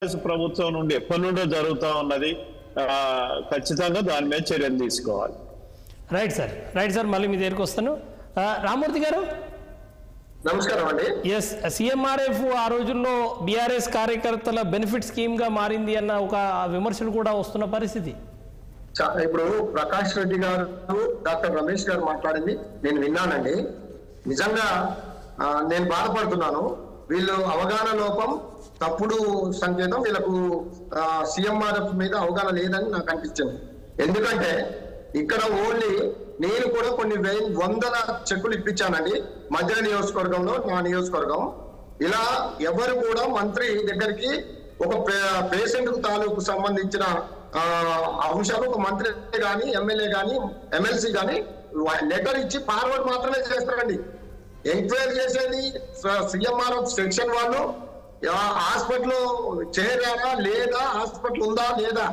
ప్రభుత్వం నుండి ఎప్పటి నుండో జరుగుతూ ఉన్నది. ఖచ్చితంగా దాని మీద చర్యలు తీసుకోవాలి. రైట్ సార్ మళ్ళీ మీ దగ్గరికి వస్తాను. రామూర్తి గారు నమస్కారం అండి. ఎస్, సిఎంఆర్ఎఫ్ ఆ రోజుల్లో బీఆర్ఎస్ కార్యకర్తల బెనిఫిట్ స్కీమ్ గా మారింది అన్న ఒక విమర్శలు కూడా వస్తున్న పరిస్థితి. ఇప్పుడు ప్రకాష్ రెడ్డి గారు, డాక్టర్ రమేష్ గారు మాట్లాడింది నేను విన్నానండి. నిజంగా నేను బాధపడుతున్నాను. వీళ్ళు అవగాహన లోపం, తప్పుడు సంకేతం. వీళ్ళకు సిఎంఆర్ఎఫ్ మీద అవగాహన లేదని నాకు అనిపించింది. ఎందుకంటే ఇక్కడ ఓన్లీ నేను కూడా కొన్ని వందల చెక్కులు ఇప్పించానండి మధ్య నియోజకవర్గంలో, నా నియోజకవర్గం. ఇలా ఎవరు కూడా మంత్రి దగ్గరికి ఒక పేషెంట్ కు తాలూకు సంబంధించిన అంశాలు ఒక మంత్రి కానీ, ఎమ్మెల్యే కానీ, ఎమ్మెల్సీ కానీ లెటర్ ఇచ్చి ఫార్వర్డ్ మాత్రమే చేస్తారండి. ఎంక్వైరీ చేసేది సిఎంఆర్ఎఫ్ సెక్షన్ వాళ్ళు హాస్పిటల్ చేరారా లేదా, హాస్పిటల్ ఉందా లేదా,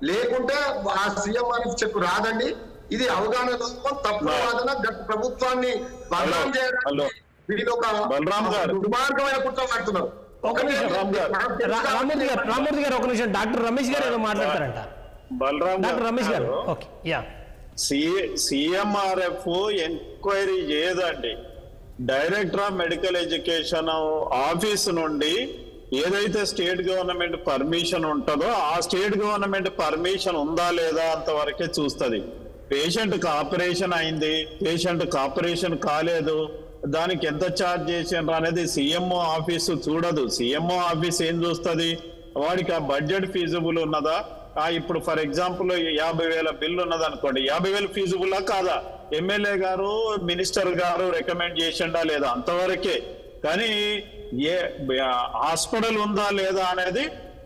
లేకుంటే ఆ సిఎంఆర్ఎఫ్ చెక్ రాదండి. ఇది అవగాహన లోపం, తప్పుడు వాదన, గత ప్రభుత్వాన్ని బదనాం చేయడానికి వీళ్ళు ఒక దుర్మార్గమైన కుట్ర పడుతున్నారు. రామూర్తి గారు ఒక నిమిషం, డాక్టర్ రమేష్ గారు ఏదో మాట్లాడతారంట. డాక్టర్ రమేష్ గారు, ఓకే. యా, సిఎంఆర్ఎఫ్ ఎంక్వైరీ చేయదండి. Director of medical education office నుండి ఏదైతే స్టేట్ గవర్నమెంట్ పర్మిషన్ ఉంటుందో ఆ స్టేట్ గవర్నమెంట్ పర్మిషన్ ఉందా లేదా అంతవరకే చూస్తుంది. పేషెంట్కి ఆపరేషన్ అయింది, పేషెంట్కి ఆపరేషన్ కాలేదు, దానికి ఎంత ఛార్జ్ చేసిండ్రు అనేది సిఎంఓ ఆఫీసు చూడదు. సిఎంఓ ఆఫీస్ ఏం చూస్తుంది, వాడికి ఆ బడ్జెట్ ఫీజిబుల్ ఉన్నదా. ఇప్పుడు ఫర్ ఎగ్జాంపుల్ 50,000 బిల్లు ఉన్నది అనుకోండి, 50,000 ఫీజిబుల్లా కాదా, ఎమ్మెల్యే గారు మినిస్టర్ గారు రికమెండ్ చేసిండా లేదా అంతవరకే. కానీ ఏ హాస్పిటల్ ఉందా లేదా అనేది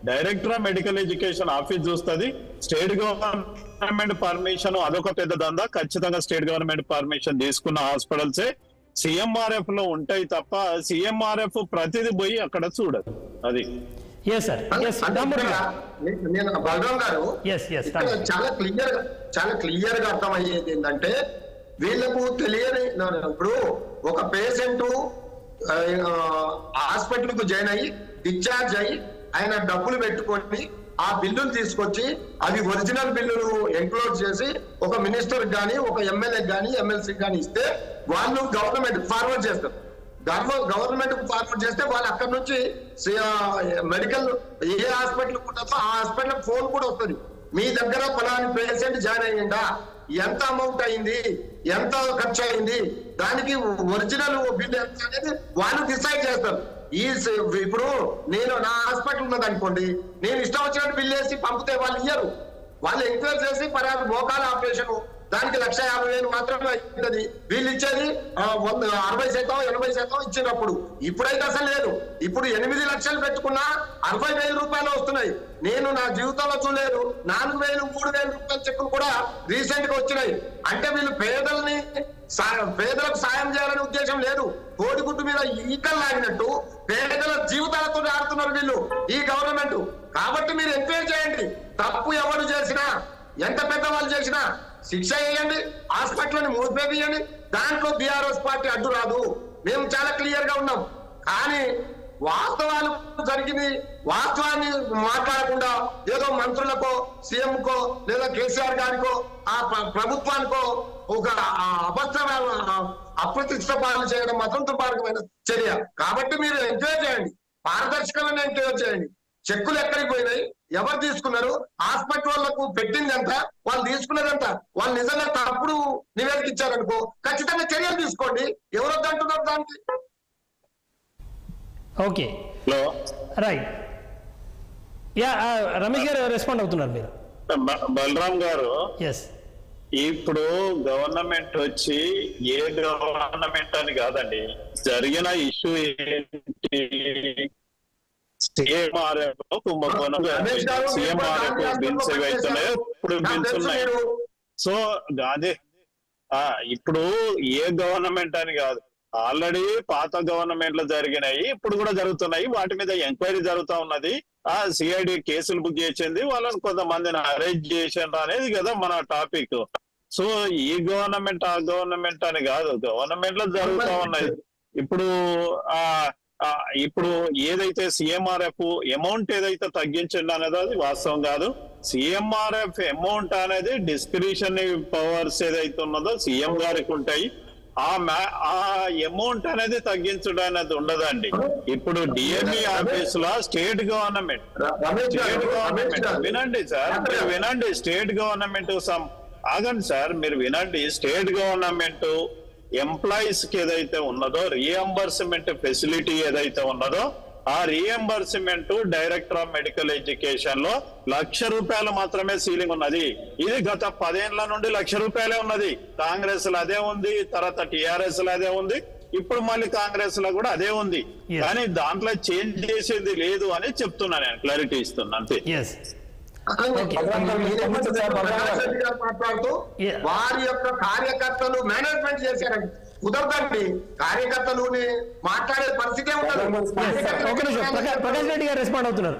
director of medical education office చూస్తుంది. స్టేట్ గవర్నమెంట్ పర్మిషన్ అదొక పెద్ద దందా. ఖచ్చితంగా స్టేట్ గవర్నమెంట్ పర్మిషన్ తీసుకున్న హాస్పిటల్సే సిఎంఆర్ఎఫ్ లో ఉంటాయి తప్ప సిఎంఆర్ఎఫ్ ప్రతిదీ పోయి అక్కడ చూడదు. అది నేను బలరాం గారు చాలా క్లియర్ గా అర్థమయ్యేది ఏంటంటే, వీళ్ళకు తెలియని, ఇప్పుడు ఒక పేషెంట్ హాస్పిటల్ కు జాయిన్ అయ్యి డిశ్చార్జ్ అయ్యి ఆయన డబ్బులు పెట్టుకొని ఆ బిల్లులు తీసుకొచ్చి అవి ఒరిజినల్ బిల్లులు ఎంక్లోజ్ చేసి ఒక మినిస్టర్ గానీ, ఒక ఎమ్మెల్యే గానీ, ఎమ్మెల్సీ గానీ ఇస్తే వాళ్ళు గవర్నమెంట్ ఫార్వర్డ్ చేస్తారు. గవర్నమెంట్ ఫార్వర్డ్ చేస్తే వాళ్ళు అక్కడ నుంచి మెడికల్ ఏ హాస్పిటల్ ఉంటుందో ఆ హాస్పిటల్ ఫోన్ కూడా వస్తుంది. మీ దగ్గర ఫలాని పేషెంట్ జాయిన్ అయ్యిందా, ఎంత అమౌంట్ అయింది, ఎంత ఖర్చు అయింది, దానికి ఒరిజినల్ బిల్ ఎంత అనేది వాళ్ళు డిసైడ్ చేస్తారు. ఇప్పుడు నేను నా హాస్పిటల్ ఉన్నది అనుకోండి, నేను ఇష్టం వచ్చినట్టు బిల్ వేసి పంపితే వాళ్ళు ఇయ్యరు. వాళ్ళు ఎంక్వైరీ చేసి పరారు మోకాల ఆపరేషన్ దానికి 1,50,000 మాత్రమే అవుతుంది. వీళ్ళు ఇచ్చేది 60% 80% ఇచ్చినప్పుడు. ఇప్పుడైతే అసలు లేదు. ఇప్పుడు 8 లక్షలు పెట్టుకున్నా 60,000 రూపాయలు వస్తున్నాయి. నేను నా జీవితంలో చూడలేదు. 4,000 3,000 రూపాయల చెక్కులు కూడా రీసెంట్ గా వచ్చినాయి. అంటే వీళ్ళు పేదలకు సాయం చేయాలనే ఉద్దేశం లేదు. కోడిగుడ్డు మీద ఈకలు లాగినట్టు పేదల జీవితాలతో ఆడుతున్నారు వీళ్ళు, ఈ గవర్నమెంట్. కాబట్టి మీరు ఎంక్వైరీ చేయండి. తప్పు ఎవరు చేసినా, ఎంత పెద్దవాళ్ళు చేసినా శిక్ష వేయండి, హాస్పిటల్ని మూసివేయండి. దాంట్లో బీఆర్ఎస్ పార్టీ అడ్డు రాదు. మేము చాలా క్లియర్ గా ఉన్నాం. కానీ వాస్తవాలు జరిగింది, వాస్తవాన్ని మాట్లాడకుండా ఏదో మంత్రులకో, సీఎంకో లేదా కేసీఆర్ గారికో, ఆ ప్రభుత్వానికో ఒక అప్రతిష్ట పాలన చేయడం మాత్రం దుర్మార్గమైన చర్య. కాబట్టి మీరు ఎంకరేజ్ చేయండి, పారదర్శకంగా ఎంకరేజ్ చేయండి. చెక్కులు ఎక్కడికి పోయినాయి, ఎవరు తీసుకున్నారు, హాస్పిటల్ వాళ్ళకు పెట్టింది ఎంత, వాళ్ళు తీసుకున్నది ఎంత, వాళ్ళు నిజంగా తప్పుడు నివేదిక ఇచ్చారనుకో ఖచ్చితంగా చర్యలు తీసుకోండి. ఎవరు వద్దంటున్నారు దానికి? Okay, right. యా, రమేష్ గారు రెస్పాండ్ అవుతున్నారు మీరు. బలరాం గారు, ఎస్, ఇప్పుడు గవర్నమెంట్ వచ్చి ఏ గవర్నమెంట్ అని కాదండి, జరిగిన ఇష్యూ ఏంటి, సిఎంఆర్ఎఫ్ కుంభకోణం, సిఎంఆర్ఎఫ్ బిల్స్ ఏవైతున్నాయో ఇప్పుడు బిల్స్ ఉన్నాయి. సో అదే ఇప్పుడు ఏ గవర్నమెంట్ అని కాదు, ఆల్రెడీ పాత గవర్నమెంట్లు జరిగినాయి, ఇప్పుడు కూడా జరుగుతున్నాయి. వాటి మీద ఎంక్వైరీ జరుగుతూ ఉన్నది. సిఐడి కేసులు బుక్ చేసింది, వాళ్ళని కొంతమందిని అరెస్ట్ చేసిండ్రు అనేది కదా మన టాపిక్. సో ఈ గవర్నమెంట్ ఆ గవర్నమెంట్ అని కాదు, గవర్నమెంట్ లో జరుగుతూ ఉన్నాయి. ఇప్పుడు ఇప్పుడు ఏదైతే సిఎంఆర్ఎఫ్ అమౌంట్ ఏదైతే తగ్గించండి అనేది అది వాస్తవం కాదు. సిఎంఆర్ఎఫ్ అమౌంట్ అనేది డిస్క్రిషనరీ పవర్స్ ఏదైతే ఉన్నదో సీఎం గారికి ఉంటాయి. ఆ అమౌంట్ అనేది తగ్గించడం అనేది ఉండదండి. ఇప్పుడు డిఎంఈ ఆఫీస్ లో స్టేట్ గవర్నమెంట్ వినండి సార్, మీరు వినండి. స్టేట్ గవర్నమెంట్ ఆగండి సార్, మీరు వినండి. స్టేట్ గవర్నమెంట్ ఎంప్లాయీస్ కి ఏదైతే ఉన్నదో రీఎంబర్స్మెంట్ ఫెసిలిటీ ఏదైతే ఉన్నదో ఆ reimbursement director of medical education లో ₹1,00,000 మాత్రమే సీలింగ్ ఉన్నది. ఇది గత 10 ఏళ్ల నుండి ₹1,00,000 ఉన్నది. కాంగ్రెస్ లో అదే ఉంది, తర్వాత టిఆర్ఎస్ లో అదే ఉంది, ఇప్పుడు మళ్ళీ కాంగ్రెస్ లో కూడా అదే ఉంది. కానీ దాంట్లో చేంజ్ చేసేది లేదు అని చెప్తున్నా, నేను క్లారిటీ ఇస్తున్నా అంతే. మాట్లాడుతూ వారి యొక్క కార్యకర్తలు మేనేజ్మెంట్ చేశారండి. కుదరదండి, కార్యకర్తలు మాట్లాడే పరిస్థితి ఉండదు. ప్రకాష్ రెడ్డి గారు రెస్పాండ్ అవుతున్నారు.